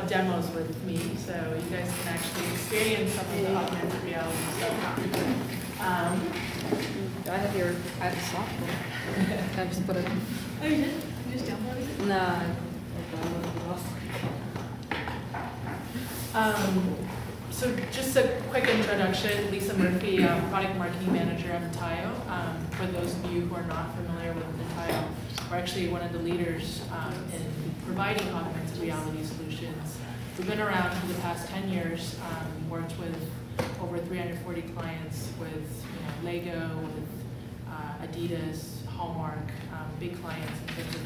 demos with me, so you guys can actually experience some of the augmented reality stuff. I have the software. I just put it. Oh, you did? You just downloaded it? No, I lost So just a quick introduction. Lisa Murphy, product marketing manager at Metaio. For those of you who are not familiar with Metaio, we're actually one of the leaders in providing augmented reality solutions. We've been around for the past 10 years, worked with over 340 clients with Lego, with Adidas, Hallmark, big clients in terms of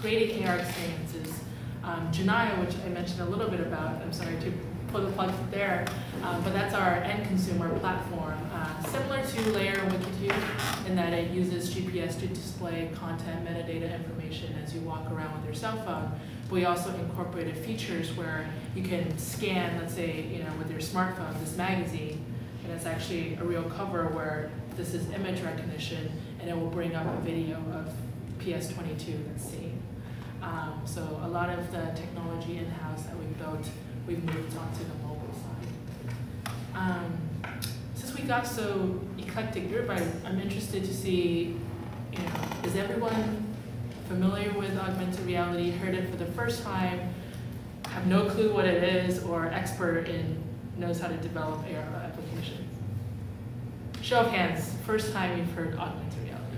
creating AR experiences. Metaio, which I mentioned a little bit about, I'm sorry to pull the plug there, but that's our end consumer platform. Similar to Layer and Wikitube in that it uses GPS to display content, metadata information as you walk around with your cell phone. But we also incorporated features where you can scan, let's say, with your smartphone, this magazine, and it's actually a real cover where this is image recognition, and it will bring up a video of PS22 that's seen. So a lot of the technology in-house that we've built, we've moved onto the mobile side. Since we got so eclectic group, I'm interested to see, is everyone familiar with augmented reality, heard it for the first time, have no clue what it is, or expert in knows how to develop AR applications? Show of hands, first time you've heard augmented reality.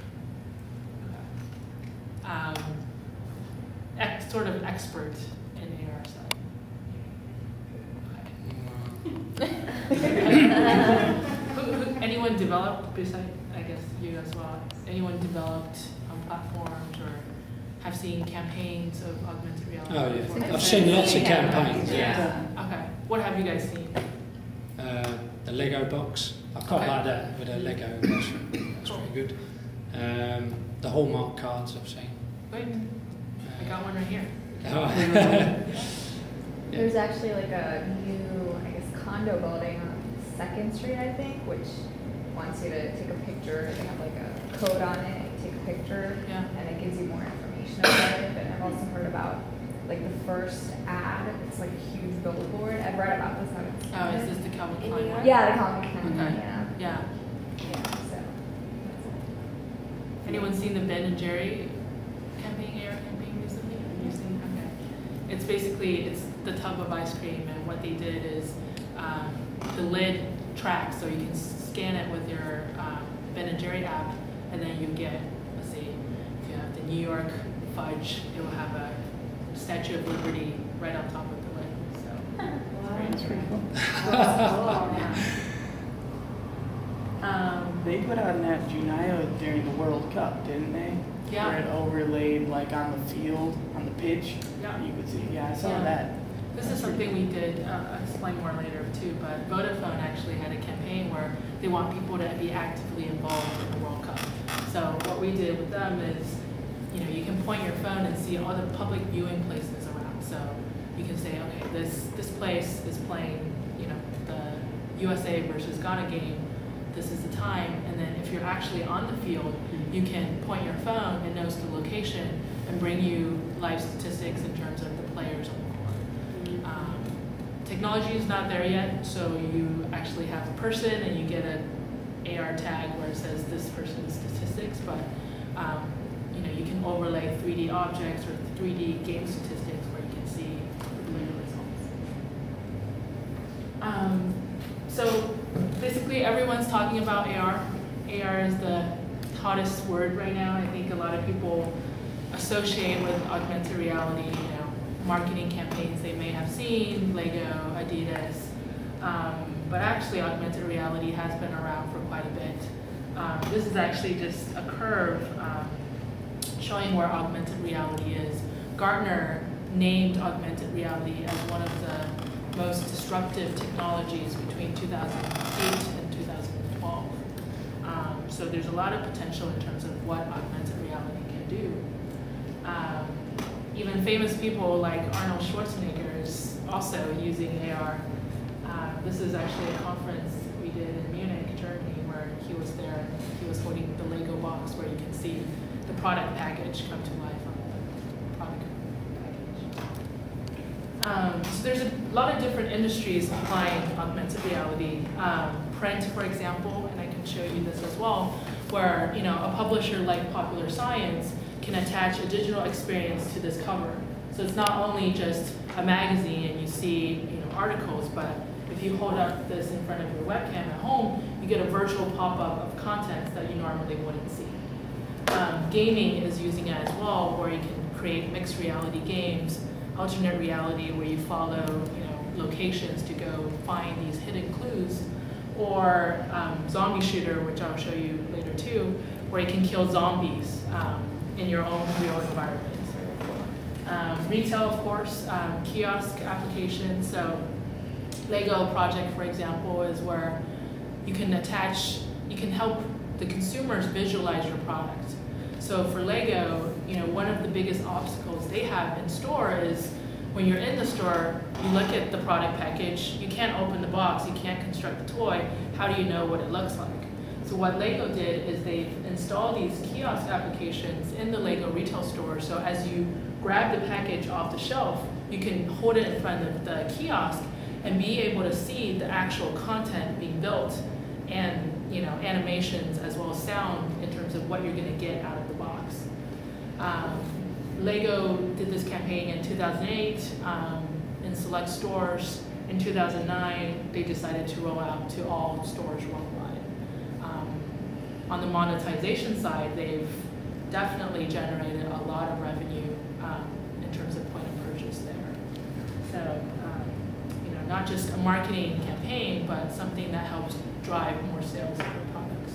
Okay. Sort of expert in AR side. Okay. Anyone developed, besides, I guess, you as well, anyone developed on platforms or have seen campaigns of augmented reality? Oh yeah, I've seen lots of campaigns. Yeah. Okay. What have you guys seen? The Lego box. I quite like that with a Lego. That's pretty good. The Hallmark cards I've seen. Wait, I got one right here. There's actually like a new, I guess, condo building on 2nd Street, I think, which wants you to take a picture. They have like a code on it. You take a picture, and it gives you more information about it. But I've also heard about like the first ad. It's like a huge billboard. I've read about this. Oh, is this the Calvin Klein one? Yeah, the Calvin Klein. Okay. Yeah. So. Anyone seen the Ben and Jerry campaign, AR campaign recently? Have you seen? Okay. It's basically the tub of ice cream, and what they did is the lid tracks, so you can scan it with your Ben and Jerry app, and then you get, let's see, if you have the New York fudge, it will have a Statue of Liberty right on top of the lid. So That's pretty cool. They put out an app, Metaio, during the World Cup, didn't they? Yeah. Where it overlaid like on the field, on the pitch. Yeah. You could see. Yeah, I saw that. This is something we did, I'll explain more later too, but Vodafone actually had a campaign where they want people to be actively involved in the World Cup. So what we did with them is, you can point your phone and see all the public viewing places around. So you can say, okay, this place is playing, the USA versus Ghana game. This is the time, and then if you're actually on the field, you can point your phone, it knows the location, and bring you live statistics in terms of the players on the court. Technology is not there yet, so you actually have a person and you get an AR tag where it says this person's statistics, but you can overlay 3D objects or 3D game statistics where you can see the player results. So basically everyone's talking about AR. AR is the hottest word right now. I think a lot of people associate with augmented reality, marketing campaigns they may have seen, Lego, Adidas. But actually augmented reality has been around for quite a bit. This is actually just a curve showing where augmented reality is. Gartner named augmented reality as one of the most disruptive technologies between 2008 and 2012. So there's a lot of potential in terms of what augmented reality can do. Even famous people like Arnold Schwarzenegger is also using AR. This is actually a conference we did in Munich, Germany, where he was there and he was holding the Lego box where you can see the product package come to life on the product package. So there's a lot of different industries applying augmented reality. Print, for example, and I can show you this as well, where a publisher like Popular Science can attach a digital experience to this cover. So it's not only just a magazine and you see articles, but if you hold up this in front of your webcam at home, you get a virtual pop-up of content that you normally wouldn't see. Gaming is using it as well, where you can create mixed reality games, alternate reality where you follow locations to go find these hidden clues, or zombie shooter, which I'll show you later too, where you can kill zombies in your own real environment. Retail, of course, kiosk applications. So Lego project, for example, is where you can help the consumers visualize your product. So for Lego, one of the biggest obstacles they have in store is when you're in the store, you look at the product package, you can't open the box, you can't construct the toy, how do you know what it looks like? So what Lego did is they've installed these kiosk applications in the Lego retail store, so as you grab the package off the shelf, you can hold it in front of the kiosk and be able to see the actual content being built and animations as well as sound in terms of what you're going to get out of the box. Lego did this campaign in 2008 in select stores. In 2009, they decided to roll out to all stores worldwide. On the monetization side, they've definitely generated a lot of revenue in terms of point of purchase there. So, not just a marketing campaign, but something that helps drive more sales of their products.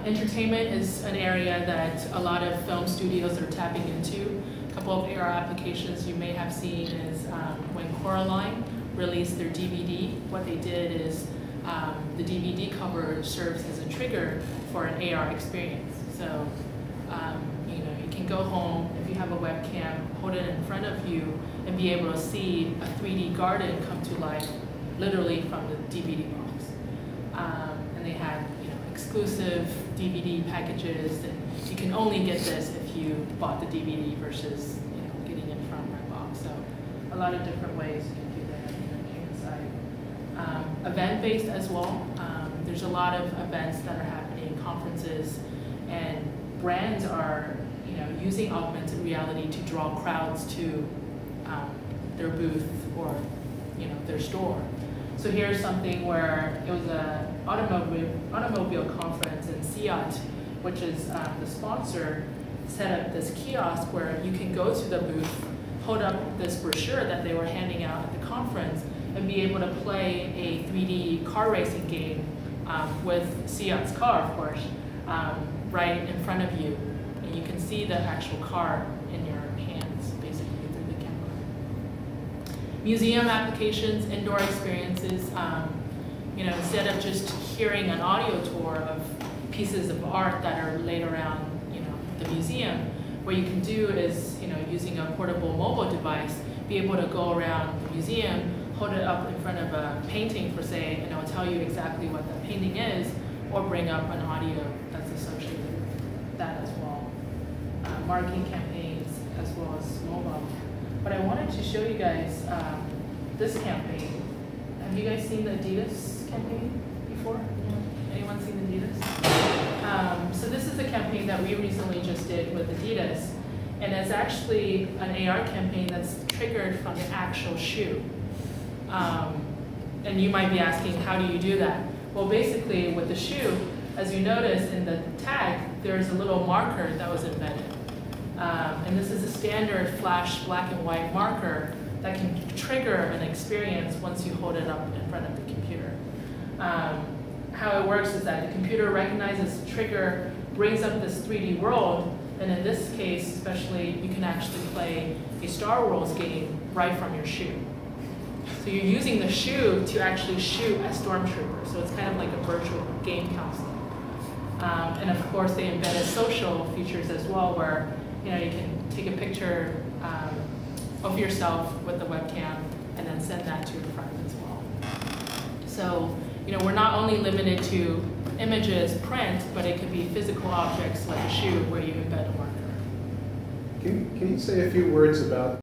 Entertainment is an area that a lot of film studios are tapping into. A couple of AR applications you may have seen is when Coraline released their DVD, what they did is the DVD cover serves as a trigger for an AR experience. So, you can go home, if you have a webcam, hold it in front of you, and be able to see a 3D garden come to life, literally from the DVD box. And they had, exclusive DVD packages, and you can only get this if you bought the DVD versus, getting it from my box. So, a lot of different ways you can do that on the entertainment side. Event-based as well. There's a lot of events that are happening, conferences, and brands are, using augmented reality to draw crowds to their booth or, their store. So here's something where it was an automobile conference in SEAT, which is the sponsor, set up this kiosk where you can go to the booth, hold up this brochure that they were handing out at the conference, and be able to play a 3D car racing game with SEAT's car, of course, right in front of you. And you can see the actual car in your hands, basically, through the camera. Museum applications, indoor experiences, instead of just hearing an audio tour of pieces of art that are laid around, the museum, what you can do is, using a portable mobile device, be able to go around the museum, hold it up in front of a painting for say, and it'll tell you exactly what that painting is, or bring up an audio that's associated with that as well. Marketing campaigns as well as mobile. But I wanted to show you guys this campaign. Have you guys seen the Adidas campaign before? Anyone seen Adidas? So this is a campaign that we recently just did with Adidas, and it's actually an AR campaign that's triggered from the actual shoe. And you might be asking, how do you do that? Well, basically with the shoe, as you notice in the tag, there's a little marker that was embedded. And this is a standard flash black and white marker that can trigger an experience once you hold it up in front of the computer. How it works is that the computer recognizes the trigger, brings up this 3D world, and in this case especially, you can actually play a Star Wars game right from your shoe. So you're using the shoe to actually shoot a stormtrooper, so it's kind of like a virtual game console. And of course they embedded social features as well, where you can take a picture of yourself with the webcam and then send that to your friends as well. So we're not only limited to images, print, but it could be physical objects like a shoe where you embed a marker. Can you say a few words about